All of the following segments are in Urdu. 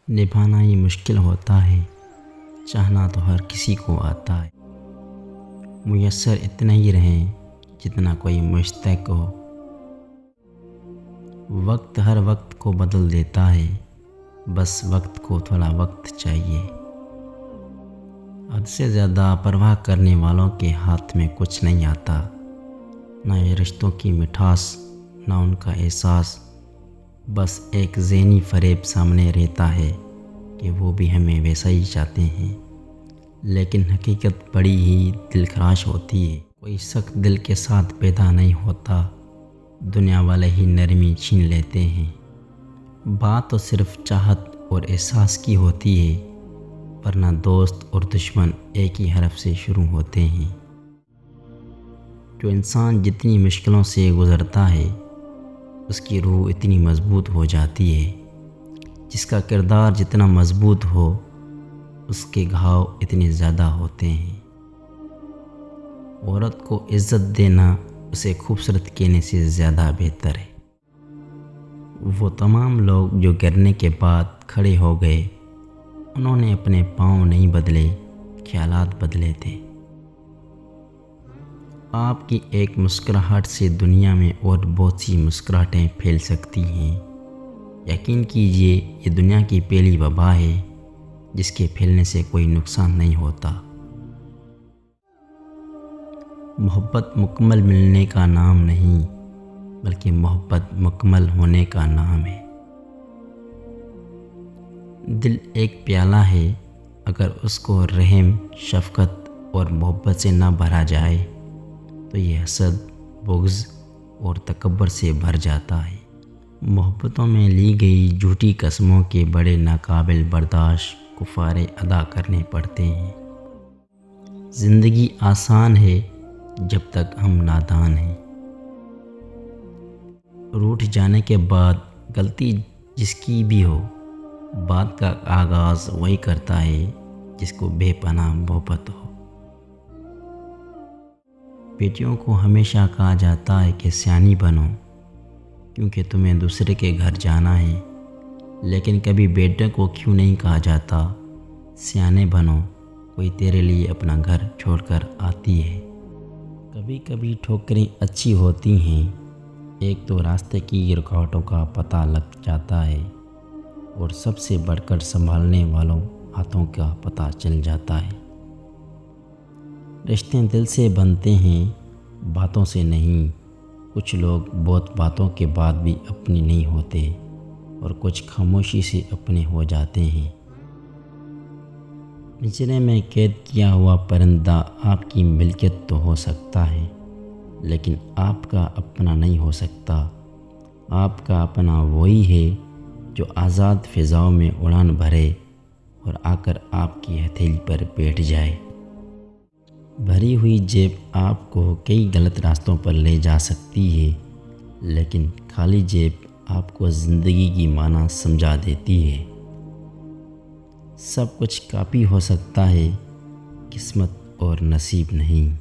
نبھانا ہی مشکل ہوتا ہے، چاہنا تو ہر کسی کو آتا ہے۔ میسر اتنا ہی رہیں جتنا کوئی مشتاق ہو۔ وقت ہر وقت کو بدل دیتا ہے، بس وقت کو تھوڑا وقت چاہیے۔ حد سے زیادہ پرواہ کرنے والوں کے ہاتھ میں کچھ نہیں آتا، نہ یہ رشتوں کی مٹھاس نہ ان کا احساس، بس ایک ذہنی فریب سامنے رہتا ہے کہ وہ بھی ہمیں ویسا ہی چاہتے ہیں، لیکن حقیقت بڑی ہی دلخراش ہوتی ہے۔ کوئی سخت دل کے ساتھ پیدا نہیں ہوتا، دنیا والے ہی نرمی چھین لیتے ہیں۔ بات تو صرف چاہت اور احساس کی ہوتی ہے، ورنہ دوست اور دشمن ایک ہی حرف سے شروع ہوتے ہیں۔ جو انسان جتنی مشکلوں سے گزرتا ہے، اس کی روح اتنی مضبوط ہو جاتی ہے۔ جس کا کردار جتنا مضبوط ہو، اس کے گھاؤ اتنے زیادہ ہوتے ہیں۔ عورت کو عزت دینا اسے خوبصورت کہنے سے زیادہ بہتر ہے۔ وہ تمام لوگ جو گرنے کے بعد کھڑے ہو گئے، انہوں نے اپنے پاؤں نہیں بدلے، خیالات بدلے تھے۔ آپ کی ایک مسکراہٹ سے دنیا میں اور بہت سی مسکراہٹیں پھیل سکتی ہیں۔ یقین کیجیے، یہ دنیا کی پہلی وبا ہے جس کے پھیلنے سے کوئی نقصان نہیں ہوتا۔ محبت مکمل ملنے کا نام نہیں، بلکہ محبت مکمل ہونے کا نام ہے۔ دل ایک پیالہ ہے، اگر اس کو رحم، شفقت اور محبت سے نہ بھرا جائے تو یہ حسد، بغض اور تکبر سے بھر جاتا ہے۔ محبتوں میں لی گئی جھوٹی قسموں کے بڑے ناقابل برداشت کفارے ادا کرنے پڑتے ہیں۔ زندگی آسان ہے جب تک ہم نادان ہیں۔ روٹھ جانے کے بعد غلطی جس کی بھی ہو، بات کا آغاز وہی کرتا ہے جس کو بے پناہ محبت ہو۔ بیٹیوں کو ہمیشہ کہا جاتا ہے کہ سیانی بنو، کیونکہ تمہیں دوسرے کے گھر جانا ہے، لیکن کبھی بیٹے کو کیوں نہیں کہا جاتا سیانے بنو، کوئی تیرے لیے اپنا گھر چھوڑ کر آتی ہے۔ کبھی کبھی ٹھوکریں اچھی ہوتی ہیں، ایک تو راستے کی رکاوٹوں کا پتہ لگ جاتا ہے، اور سب سے بڑھ کر سنبھالنے والوں ہاتھوں کا پتہ چل جاتا ہے۔ رشتے دل سے بنتے ہیں، باتوں سے نہیں۔ کچھ لوگ بہت باتوں کے بعد بھی اپنے نہیں ہوتے، اور کچھ خاموشی سے اپنے ہو جاتے ہیں۔ پنجرے میں قید کیا ہوا پرندہ آپ کی ملکیت تو ہو سکتا ہے، لیکن آپ کا اپنا نہیں ہو سکتا۔ آپ کا اپنا وہی ہے جو آزاد فضاؤں میں اڑان بھرے اور آ کر آپ کی ہتھیلی پر بیٹھ جائے۔ بھری ہوئی جیب آپ کو کئی غلط راستوں پر لے جا سکتی ہے، لیکن خالی جیب آپ کو زندگی کی معنی سمجھا دیتی ہے۔ سب کچھ کاپی ہو سکتا ہے، قسمت اور نصیب نہیں۔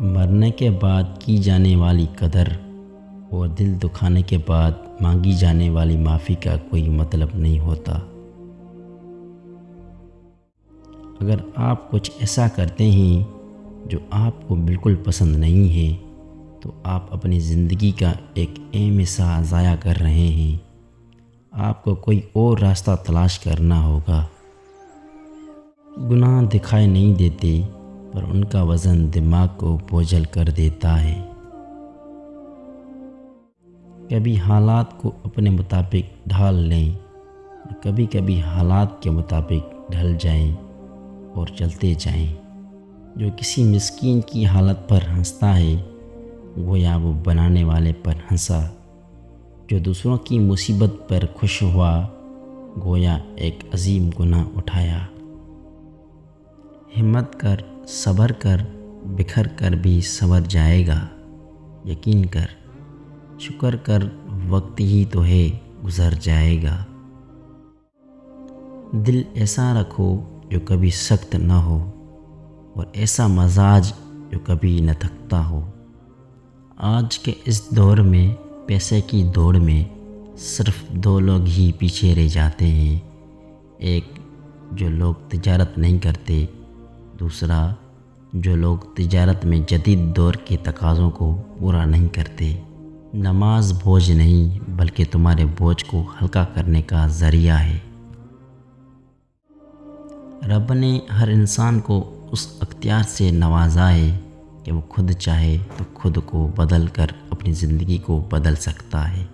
مرنے کے بعد کی جانے والی قدر اور دل دکھانے کے بعد مانگی جانے والی معافی کا کوئی مطلب نہیں ہوتا۔ اگر آپ کچھ ایسا کرتے ہیں جو آپ کو بالکل پسند نہیں ہے، تو آپ اپنی زندگی کا ایک اہم حصہ ضائع کر رہے ہیں۔ آپ کو کوئی اور راستہ تلاش کرنا ہوگا۔ گناہ دکھائی نہیں دیتے، پر ان کا وزن دماغ کو بوجھل کر دیتا ہے۔ کبھی حالات کو اپنے مطابق ڈھال لیں، اور کبھی کبھی حالات کے مطابق ڈھل جائیں اور چلتے جائیں۔ جو کسی مسکین کی حالت پر ہنستا ہے، گویا وہ بنانے والے پر ہنسا۔ جو دوسروں کی مصیبت پر خوش ہوا، گویا ایک عظیم گناہ اٹھایا۔ ہمت کر، صبر کر، بکھر کر بھی سنور جائے گا۔ یقین کر، شکر کر، وقت ہی تو ہے گزر جائے گا۔ دل ایسا رکھو جو کبھی سخت نہ ہو، اور ایسا مزاج جو کبھی نہ تھکتا ہو۔ آج کے اس دور میں، پیسے کی دوڑ میں، صرف دو لوگ ہی پیچھے رہ جاتے ہیں، ایک جو لوگ تجارت نہیں کرتے، دوسرا جو لوگ تجارت میں جدید دور کے تقاضوں کو پورا نہیں کرتے۔ نماز بوجھ نہیں بلکہ تمہارے بوجھ کو ہلکا کرنے کا ذریعہ ہے۔ رب نے ہر انسان کو اس اختیار سے نوازا ہے کہ وہ خود چاہے تو خود کو بدل کر اپنی زندگی کو بدل سکتا ہے۔